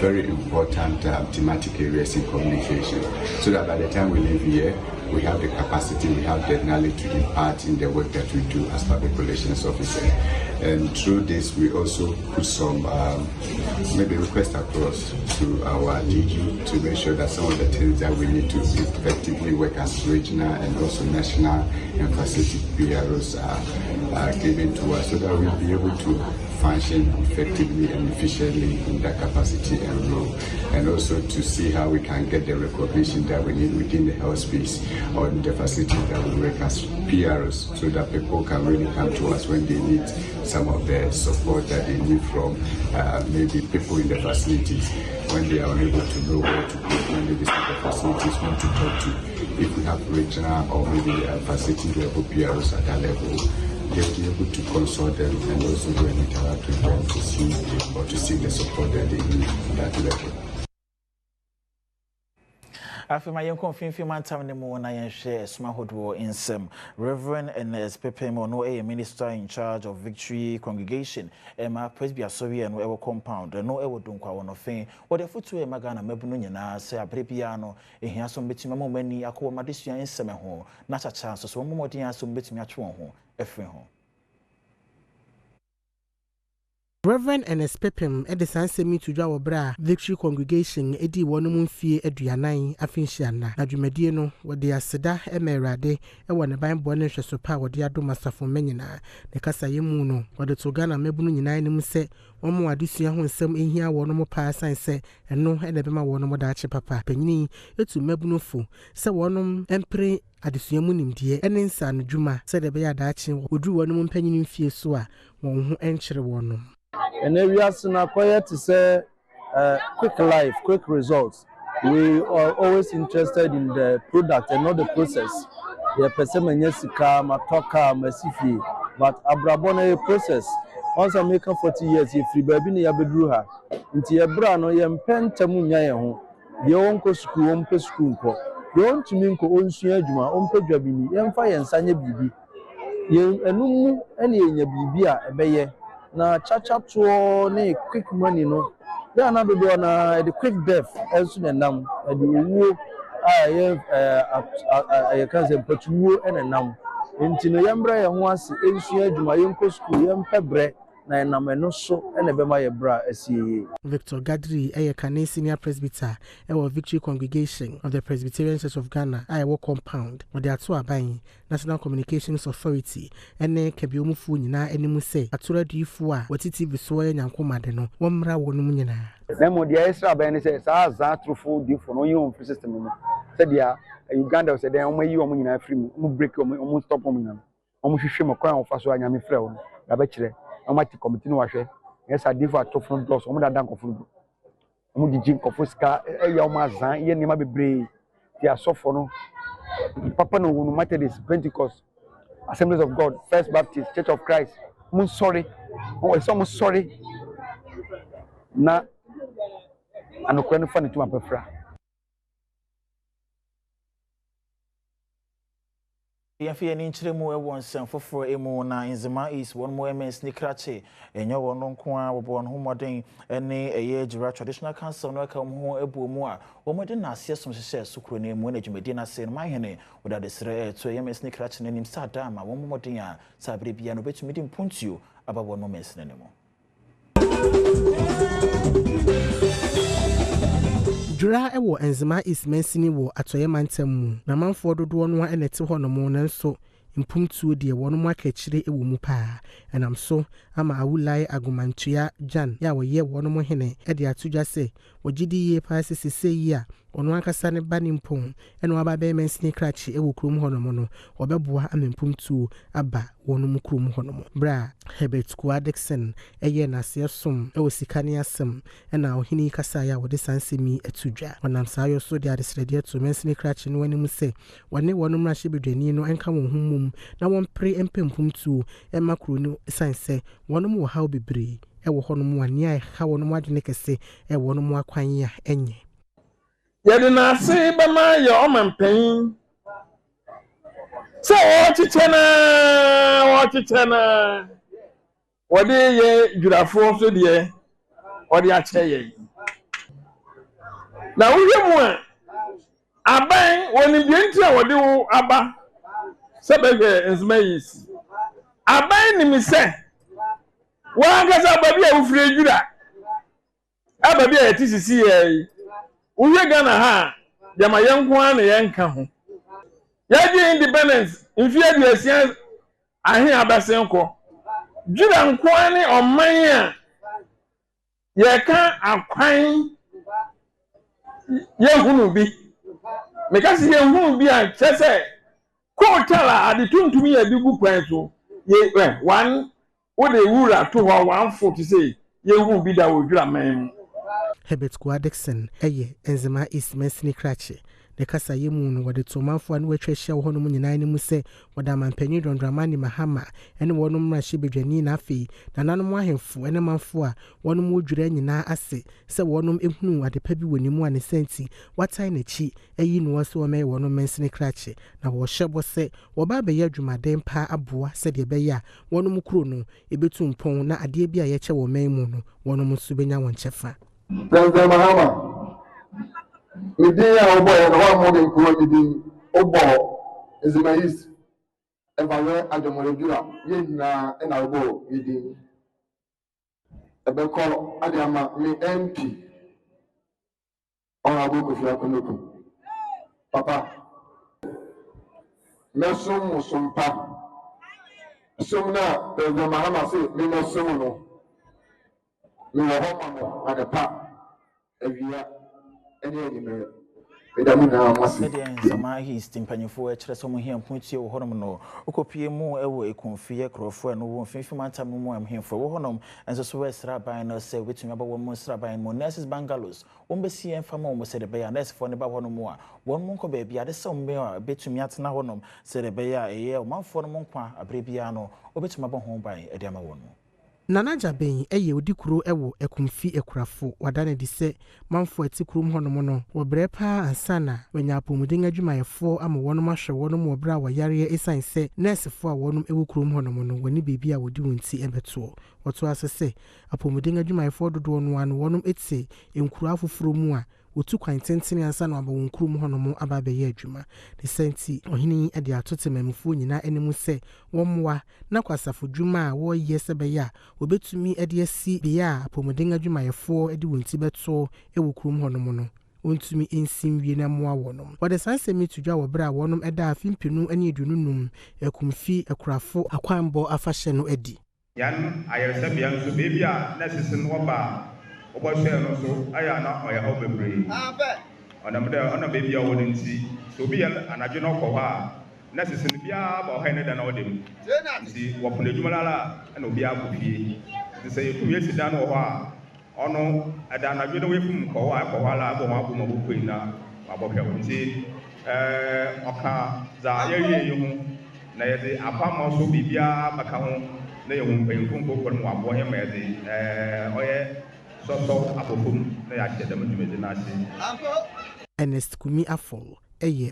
very important thematic areas in communication, so that by the time we leave here, we have the capacity, we have the knowledge to impart in the work that we do as public relations officers. And through this, we also put some maybe requests across to our DG to make sure that some of the things that we need to effectively work as regional and also national and facility PROs are given to us, so that we'll be able to function effectively and efficiently in that capacity and role, and also to see how we can get the recognition that we need within the health space or in the facility that we work as PRs, so that people can really come to us when they need some of the support that they need from maybe people in the facilities when they are unable to know where to go, when they visit the facilities, when to talk to. If we have regional or maybe facility level PRs at that level, they'll be able to consult them and also go and interact with them to see or to seek the support that they need at that level. After my young confirmation, man, time the more I share small hood in some Reverend and SPPM no a minister in charge of Victory Congregation, Emma Presbyterian sorry and ever compound, no ever don't quite one of fame, or the foot to a magana mebunia, say a prepiano, and he has some bit my many a co madison in summer home, not a chance, so one more than some bit me at home, a friend home. Reverend and SPPM at the San Semi to Jawa Bra Victory Congregation Edi Wonum Fie Eduanai Afinshiana na dwumadie no wode aseda emerade ewo ne ban bone hweso pa wode adoma safo menyina ne kasa yemu no wode to Ghana mebunu nyina nim se womo adesua ho nsem ehia wonom pa san se eno ene bema wonom da ache papa panyini etu mebunu fo se wonom empre adesua mu nimdie ene nsa no dwuma se de be ya da ache wodru wonom panyini fie so a won ho enkyere wonom. And we are to say quick life, quick results. We are always interested in the product and not the process. The person yesika matoka masifi, but abrabona process. Once I make 40 years, if you baby ni abedruha, inti ebra no yempen temu nya yeho. Ye wonko school, wonko school ko. Ye wonto minko onsua adwuma, onpe dwabini, yemfa yensanye bibi. Ye enum ene yenya bibi a ebeye. Na chacha to ne quick money no ya na do na the quick death enso na nam the owo ye kan se patuwo enenam enti no yembra ye ho ase ensu adwuma yenko school yempebre na enam eno so ene be ma ye bra asie. Victor Gadri Kane Senior Presbyter Victory Congregation of the Presbyterian Church of Ghana compound with the Ato Aban National Communications Authority ene kebiomufo nyina enimu se atura difo a watiti biso nyankoma de no womra wonum nyina. Na mo dia Israel aban se sa za trufo difo no yom free system no se dia Uganda se den omo yi omo nyina free mu break omo stop omo nyina omo hwehwe mo kwan ofa so anyame frɛ wo na ba kire omo ti committee no wahwe yes adifo atofo dos omo dada nkofo omo di jim kofo ska eya omo azan ye nima bebre ti asofo no papa no wonu Methodist, Pentecost, Assemblies of God, First Baptist, Church of Christ. I'm sorry. Oh, I'm sorry. Na anokwani fani tu mapefra. Yɛmfi yɛn nkyerɛ mu ɛwɔ nsɛm foforɔ emu na Nzema is wɔn mu MS ne krache ɛnyɛ wɔn nko a wɔbɔ wɔn ho mmɔden ɛne ɛyɛ Jura Traditional Council no ɛka wɔn ho ebu mu a wɔn de n'aseɛ som hyehyɛ sukuru ne mu na dwumadi n'ase no mahene wɔda de srɛ ɛto MS ne krache n'anim saa da ma wɔn mmɔden a saa bere bia no betumi de mpuntuo aba wɔn MS ne mu. Jura ewo Nzema is mensini wo atoye mantem mu na manfo dodo no enete ho no mo nanso impumtuo de wono mu akachire ewo mu pa enam so ama awulai agumantua jan ya wo ye wono mo hene e de atudwa se wogidi ye pa sese yi a ono akasa ne ba nimpon eno aba be mensini krachi ewo krom ho no mo no obeboa amempumtuo aba wono mu krom ho no mo bra Herbert Dixon eye na se som ewo sikane asem ena ohini kasa ya wo de sansemi atudwa onam sa yo so de adesrede to mensini krachi no wani mu se wone wono mrahye bedwani no enka won humum na won pre empempumtuo emakro no sanse wono mu ha obebre ewo ho no mu ania ha wono mu adene kese ewo no mu akwan ya enye yɛde n'ase bɛma yɛ ɔmampanyin sɛ wɔkyekyɛ na wɔde yɛ dwurafoɔ so deɛ wɔde akyɛ yɛn na wohwɛ mu a aban wɔne deɛ nti a wɔde wo aba sɛ bɛhwɛ Nzema yi si aban nim sɛ wɔankasa baabi a wofiri adwura baabi a yɛte sisi yɛ uye Ghana ha jama yanku an yanka ho yaji independence mfie aduasia ahe abasen ko jura nko ani oman a yeka akwan yehunu bi mekasi yehunu bi a chese ko tala ade tuntumi ya bi gu kwan so ye one wo de wura to ho 140 say yehunu bi da wo jura man. Herbert Dixon Nzema is mensini krache ne kasa yemu no wode to manfo an wetwehye wo hono mu nyina ne mu se wada mampanyi Dramani Mahama ene wono mrahye bedwani na afei nananom ahemfo ene manfo a wono mu dwura nyina ase se wono ehunu adepa bi wonimu ane senti watai na chi ayi no wose wo me wono mensini krache na wo hyebo se wo ba be ya dwumaden pa aboa se de be ya wono mu kuro no ebetu mpon na ade bi a ye che wo man mu no wono mu su benya won chefa President Mahama, midin ya obo ya wa mo den ko midin obo Nzema is evawe ademolejura ye na na obo midin ebe ko adiama mi MP Honorable Kofi Akonoku papa mesum musumpa sumna President Mahama say me mesum no me wo ho adepa evia ene enime edamina amase Nzema his timpanyefo e kire so mo hia mpuntie wo honom no okopie mu ewo ekonfie krofo no wo mfimfim antam mu amhemfo wo honom enso so wesra ban no se wetumi aba wo mu sra ban mo nurses bangalos wo mbesi enfama wo se de be ya nurse fo ne ba honom a won mo nko ba bia de se wo be betumi atena honom se de be ya eye wo manfo no mo nkwa abre bia no obetumi aba ho ban e de ama wo no Nanaja ben odikuro ewo ekumfi ekurafo wadane di se manfo atikrum honom no wobre pa ansana wenya apomuden adwumayefo ama wonom ahwe wonom wobra wayare esan se nursefo a wonom ewukrum honom no woni bebi a wodi wonti ebeto woto asese apomuden adwumayefo dodo no an wonom etse enkuru afoforo mu a wotu kwan tenten ansa na abawon kurom honom aba bɛyɛ adwuma ne senti ɔhene de atote mamfo nyina anim sɛ wɔmmoa na kwasafo dwuma a wɔyɛ sɛ bɛyɛ a obetumi de asi bea a apɔmuden adwumayɛfoɔ de wɔn ti bɛto wɔ kurom honom no ontumi ensim wie na moa wonom wɔde sansɛmi tudwa wɔ bra wonom ɛda afimpinu ani edununum ekumfi ekurafo akwanbɔ afahye no adi yan ayɛsɛbea nso beebi a na sisi no ba wɔbɔhwɛ no so ayɛ na ɔyɛ hɔ bebree ɔnam dɛ ɔna beebi a wɔn nti so obi yɛ anadwo no kɔ hɔ a na sisi no biara ba ɔhɛ ne da na ɔde mu nti wɔpɔn adwuma lala ɛna obi akɔ fie nti sɛ yɛtum yɛsi dan no wɔ hɔ a ɔno ɛda anadwo no wɔfum kɔ hɔ a ɛkɔ hɔ ala abɔ wɔn abɔ wɔn abɔ kɔyi na wabɔhwɛ wɔn nti ɔka dza yɛyɛ yi ho na yɛde apam so biribiara baka ho na yɛwɔ mpanyinfo nkokɔ no waboɔ yɛ ma yɛde ɔyɛ sɔsɔ abɔfam na yɛahyɛ dɛm dwumadi no ase. Ernest Kumi Afol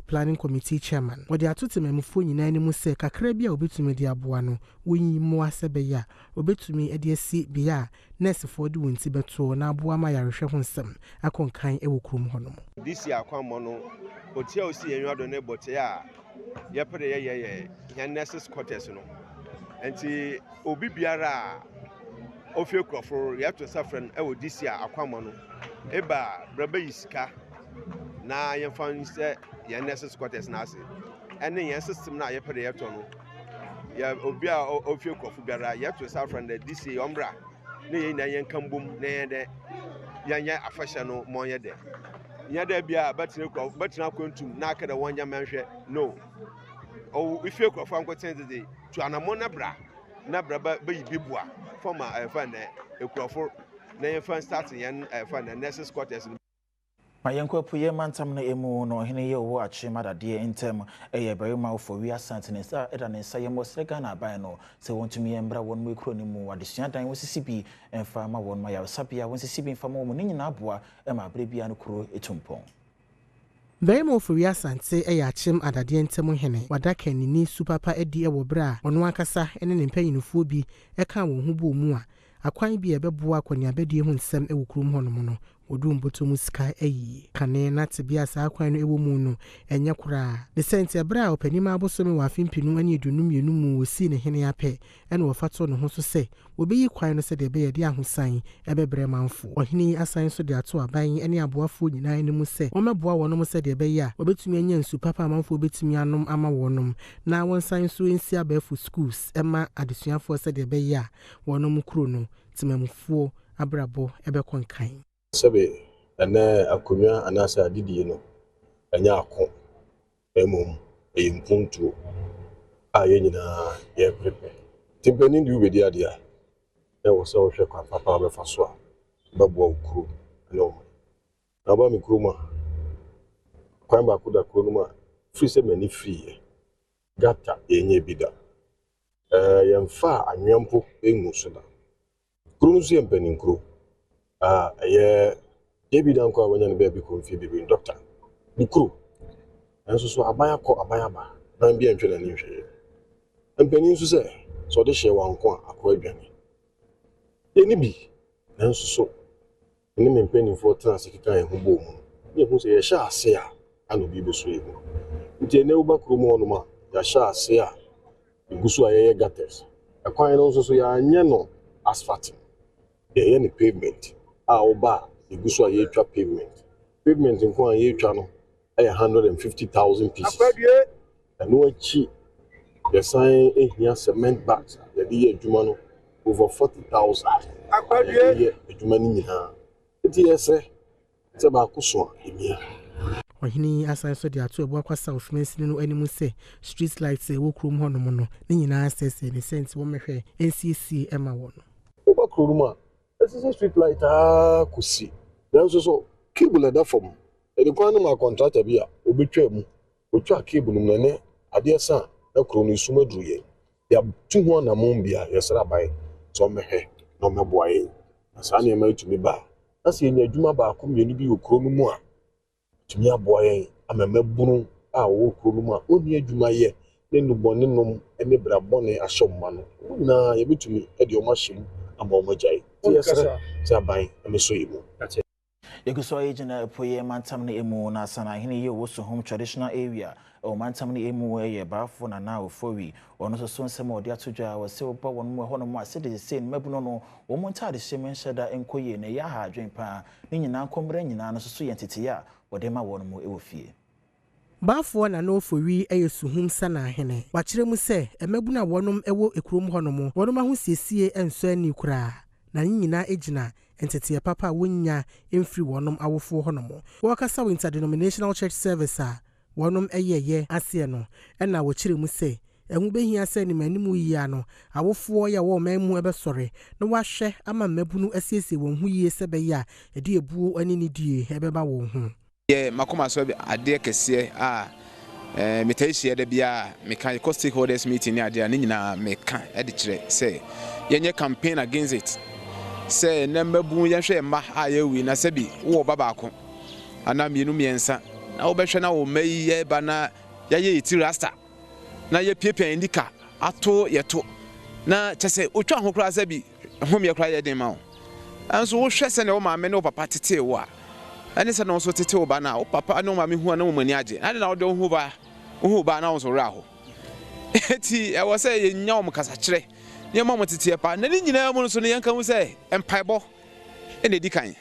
planning committee chairman wɔde atote mamfo nyinaa anim sɛ kakra bi a obetumi de aboa no wonyi mmoa sɛ bɛyɛ a obetumi de asi bea a nursefoɔ de wɔn ti bɛto na aboa ma yarehwɛ ho nsɛm akɔnkan wɔ kurom hɔ nom. This year kwammo no otia osi enwa do ne bote a yɛpere yɛyɛ yɛn nurses quarters no enti obi biara a ofie krɔfo yɛto safran wɔ this year akwammo no eba braba yisika na yɛmfa sɛ yɛn nurses quarters na ase ɛne yɛn system na yɛpere yɛto no ya obi a ofie krɔfo biara yɛto safran da this year ombra ne yɛn na yɛn kambom na yɛn de yɛn afahye no mo yɛ de yɛn da bia batena kwantum na aka da wɔnya manhwɛ no o ifie krɔfo ankoten de to anamo na bra ba yi bibua former fan ekrɔfo na yɛn fan start yɛn fan nurses quarters Mayenko ye mantam na emu no hene ye wo achi madade ntem eye barima for wi asantene sa eda ne sa yemo srega na ban no se wontumi embra won mu ekro ni mu adesua dan wo sisibi emfa ma won ma ya sabia won sisibi emfa ma wo ni nyina aboa e ma bre bia no kro etumpon barima for wi asante eye achim adade ntem hene wadaka nini supapa edi e wo bra ono akasa ene ne mpanyinfo bi e ka won hu bo mu a akwan bi ebeboa akwani abedie hu nsem e wo kurom honom no odum botom sky ayi kane na tebia sa akwan no ewo mu no enye kura de sente bra opanima abosomi wa afimpinu ani edunum yenu mu wosi ne hene apɛ ene wo fato no ho so se obeyi kwan no se de be ye de ahosan ebebre manfo ohini asan so de ato aban ene aboafo nyina ene mu se womeboa wonom se de be ya obetumi anya nsu papa manfo obetumi anom ama wonom na wonsan so ensi abafo schools ema adesuafo se de be ya wonom kuro no timamfo abrabo ebekonkan sebe ene akonwa anasa adidie no enya akọ emom eyimpuntu aye nyina ye prepare timpani ndi ubedi ade a e wo se wo hwe kwa papa be fa so a babo ukuru no na ba mi kuru ma kwan ba kuda kuru ma free se mani free gata enye bida yemfa anwempo engu so da kuru nso yempani kuru ebi dan kwa wanya ne be konfi bi doctor ni kru enso so abaya ba na bia ntwe na ni hwe empani nso se so de hye wanko akọ aduane eni bi enso so ni me empani fo trans kika en hubo mu ni hu se ye sha ase a ano bi be so e mu nti ne uba kru mu onuma ya sha ase a igusu ayeye gates akwan no nso so ya anye no asphalt ye ni pavement oba igusu aye twa pavement nko aye twa no ay 150,000 pieces anu achi the sign ehia cement bags ye di adwuma no over 40,000 akwadie adwuma ni nyina enti yese se ba kuso emia ohini asan so de ato ebo akwa south mensin no animu se street lights e wo krom honom no ni nyina asese ne sense wo mehwe NCC ema wo no oba kroma this is a street light kusi nanso so cable da form e de kwanu ma contractor bia obetwa mu otwa cable mu ne ade sa na kro no isuma duruye ya tu ho na mom bia yesra bai so mehwe no meboaye asa na ma itumi ba asa enya adwuma ba akomienu bi okro no mu a tumi aboaye amemebunu a wo kro no mu a oni adwuma ye ne nubone nom ene brabone ahyomma no na ye betumi e de o ma hyem ama o majai yes sir sabai emeso yimu Yeguso agent poye mantamni emu na sana hini ye woso home traditional area o mantamni emu ye bafo na na ofori ono so so nsem odi atodwa wo se oba won mu hono mu asede se mabuno no wo montade shemen sheda enkoye na ya ha adwen pa ni nyina nkomra nyina no so ye ntete ya wode ma won mu ewofie Bafo na no ofori eyesuhum sana hene wakire mu se emabuna wonum ewo ekrom honom wonum ahosiesie enso ani kura na nyina ejina entete papa wonya emfiri wonum awofo honom wakasa interdenominational church service a wonum eyeye ase no na wakire mu se ehu behia se ni manimu yia no awofo ya wo mamu ebesore na wahwe ama mabunu asiesie won hu yie se be ya ede ebuo ani ni die ebeba wo hu ye makoma so ade kese a metahie da bia meka stakeholders meeting ni ade ni nyina meka e de kire say yenye campaign against it say na mabu yehwe ma ayewi na sabi wo babako ana mienu miensa na wo behwe na wo mai ye ba na ye iti rasta na ye piepia indika ato yeto na chese otwa ho kra sabi homie kra ye den ma wo anso wo hwe se ne wo ma me ne wo papa tete wo a ani se no so tete wo ba na wo papa no ma me hu na wo mani age ade na wo de hu ba na wo so ra ho eti e wo se ye nya wo mkasa kire ye ma mo tete pa na ni nyina mu so ne yanka hu se empaebo ene dikan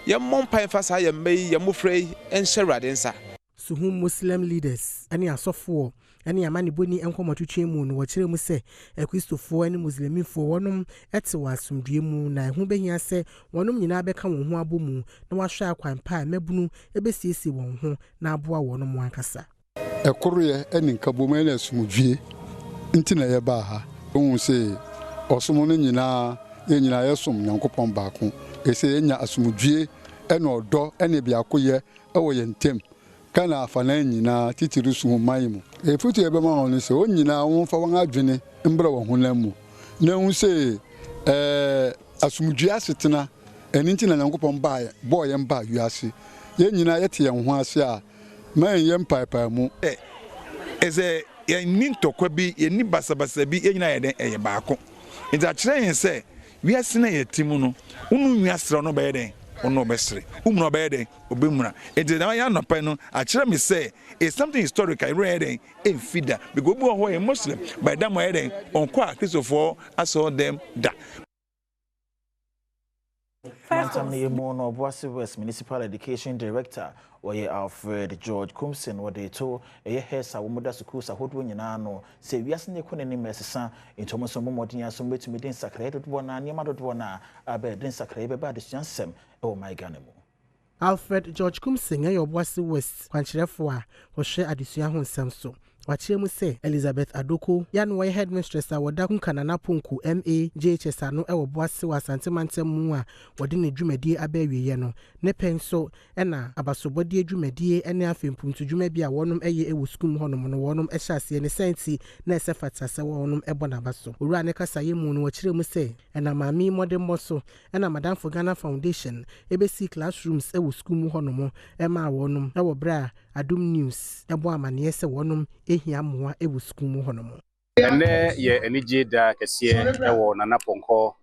ye mo mpan fa sa ye mai ye mo frei en hyerade nsa suhum Muslim leaders ani asofo ani amani boni enkomotwetwe mu no wakire mu se ekristofo ani muslimifo wonum ete wasumdue mu na ehu behia se wonum nyina beka won ho abomu na wahwe akwanpa mabunu ebesiesi won ho na aboa wonum ankasa ekoroye ani nkaboma na asumdue ntina ye ba ha ohun se osomo no nyina yesom nyankopon baako ese enya asumdue ena odo ena biakoye ewo ye ntem kana afana nyina titiri su mayimu efutu ebe ma onu se onyina won fa wan adwene mbra wo honamu na hu se asumdua setena eni ntina nyankopon ba boye mba wiase ye nyina yete ye ho ase a man ye mpaipa mu eze ye nintokwa bi ye ni basabasa bi ye nyina ye den eye baako nti kire yen se wiase na ye timu no unu wiase no ba ye den ono besre umno obede obemuna enti na ya no pai no akire me say it's something historical I read in fida because we are Muslim by that my head on kwa Christopher I saw them that Mantamni Emono Boise West Municipal Education Director Oye Alfred George Kumsen wode to hesa womoda school sa hodwo nyina no se wiase ne kone ni mesesa intomoso momodin aso betumi den sakra dodo na niam dodo na abe den sakra be ba de suansem e my ganemu Alfred George Kumsen ye Boise West kwanchirefo a wo hwe adesua ho nsem so wachire mu se Elizabeth Adoko ya no way headmistress a woda kunkana na ponku MA JHS ano e wo Boase wa santimantem mu a wode ne dwumadi abawiye no ne penso na abasobodi dwumadi ene afempumtu dwuma bi a wonum eye e wo skum honom no wonum e hyase ne senti na esefata se wonum e bona baso owura ne kasa ye mu no wachire mu se na mami modern boso na Madam for Ghana Foundation ebesi classrooms e wo skum honom e ma wonum e wo bra Adom News e bo amane se wonum ehia moa e wo skum honom ene ye enije da kese ewo nana ponko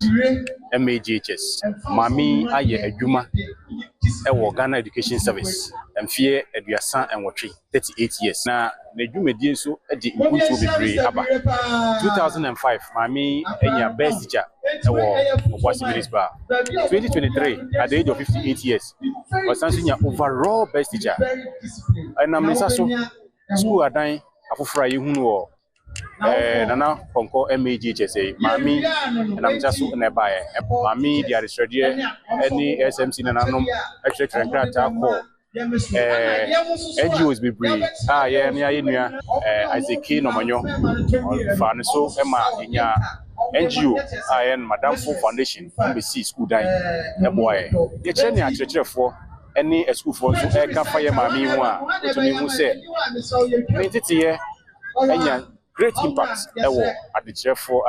MAGHS mami aye adwuma ewo Ghana Education Service emfie eduasa enwotwe 38 years na n'adwumadi nso edi mpuntu bebre aba 2005 mami enya best teacher ewo Obuasi Municipal 2023 at the age of 58 years was nya overall best teacher na misa so school adan afofra yehunu wo nana ponko MAGHS mami na mja so na bae mami dia restredier any SMC na nanom extra krata ko NGOs be brave ye na ye nua Isaac no manyo fa ne so ema nya NGO and Madam Full Foundation MBC school dan e boy ye chere ni acherechefo any school for so e ka fa ye mami hu a to ni hu se me tete enya great impact ewo adecherefo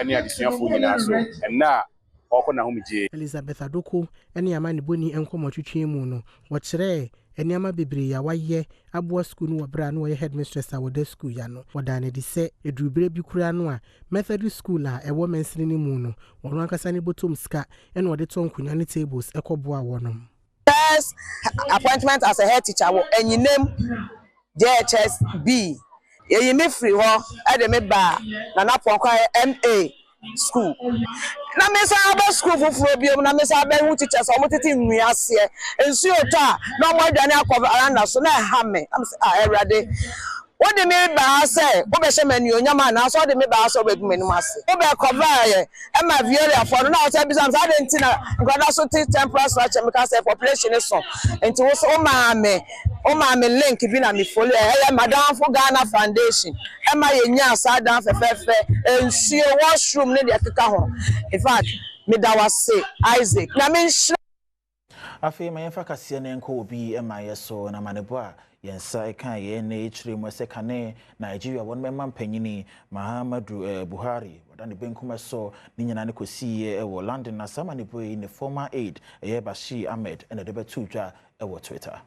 ene adesuafo nyina so na okona homije Elizabeth Adoko ene amani boni enkomotwetwe mu no wo kire ene ama bebre ya waye aboa school no wabra no ye headmistress a woda school ya no wodane di se edurubere bi kura no a Methodist school a ewo mensini ni mu no wono ankasa ne bottom ska ene wode tonkunya ne tables ekoboa wonom first appointment as a head teacher wo enyinem JHS B ye me free ho e de me ba na na pon kwa MA school na me sa ba school fufuro biom na me sa ba hu teachers o motete nnuase ensu oto a na mo adwane akọ aranda so na ha me am say erade what the me ba say wo be she manu onyama na so the me ba so be gumenu ase wo be cover ye e ma viola for na o say bi sam say dey ntina ngoda so temporary structure me ka say population so enti wo so o ma me link bi na me follow e madam for Ghana Foundation e ma ye nya sa dan fefefe ensuo washroom ne de keka ho in fact me da was say Isaac na me afi ma yefa kase ne nko obi ma yeso na manebo a yensa ekan ye na echire mo se kane Nigeria won memma mpanyini Muhammadu Buhari wadane benkum so ni nyina ne kosi e wo London na sama ne boy ne former aide Bashir Ahmed ene de betu dwa e wo Twitter.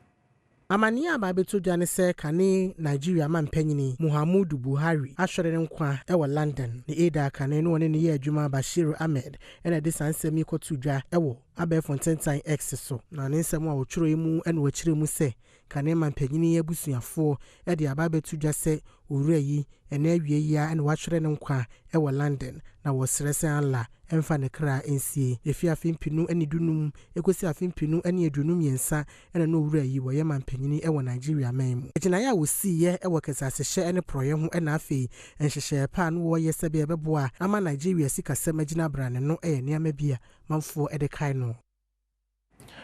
Amani ababeto dwane se kane Nigeria mampanyini Muhammadu Buhari ahwere nkwa ewo London ne eda kane no ne ye adwuma Bashir Ahmed ene de sansemi kotu dwa ewo Abefontentan X so na ne nsem a otworo emu ene wakire mu se kane mampanyini abusuafo e de ababeto dwa se owura yi ene awie ya ene wahwere ne nkwa ewo London na wo srese ala emfa ne kra ensie efi afimpinu ene dunum ekosi afimpinu ene edunum yensa ene no owura yi wo ye mampanyini ewo Nigeria memu ejina ya wo si ye ewo kesasehye ene proye ho ene afei enhyehye pa no wo ye sebe ebeboa ama Nigeria sika semagina brane no niam bia manfo edekai no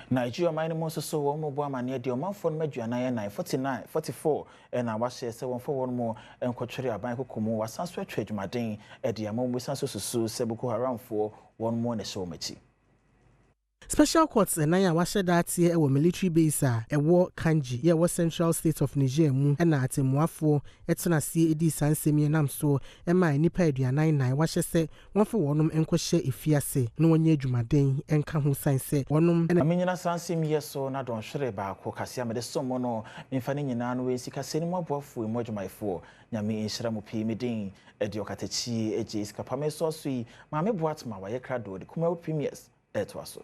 Nigeria mine mo so wo mo bo amane de o manfo no maduana ye 949 44 na wa hye se won fo won mo enkotwere aban kokomu wasanso atwa adwumaden e de amamo sanso susu se Boko Haram fo won mo ne so machi. Special courts and Naya washed that here a military base a war Kanji, ye was Central State of Niger mu and at a muafo, etna see edi san semi nam so, and my nipa dia 99 washed say one for one and kwashe if ya say no one ye jumaden and come who sign say one and I mean san semi yes so na don shere ba ko kasia me de somono mfani nyina no we sika seni mo bofu emoji my fo nyame inhira mu pi medin edi okatachi eje sika pame so so yi ma me boatma wa ye krado de kuma premiers etwaso.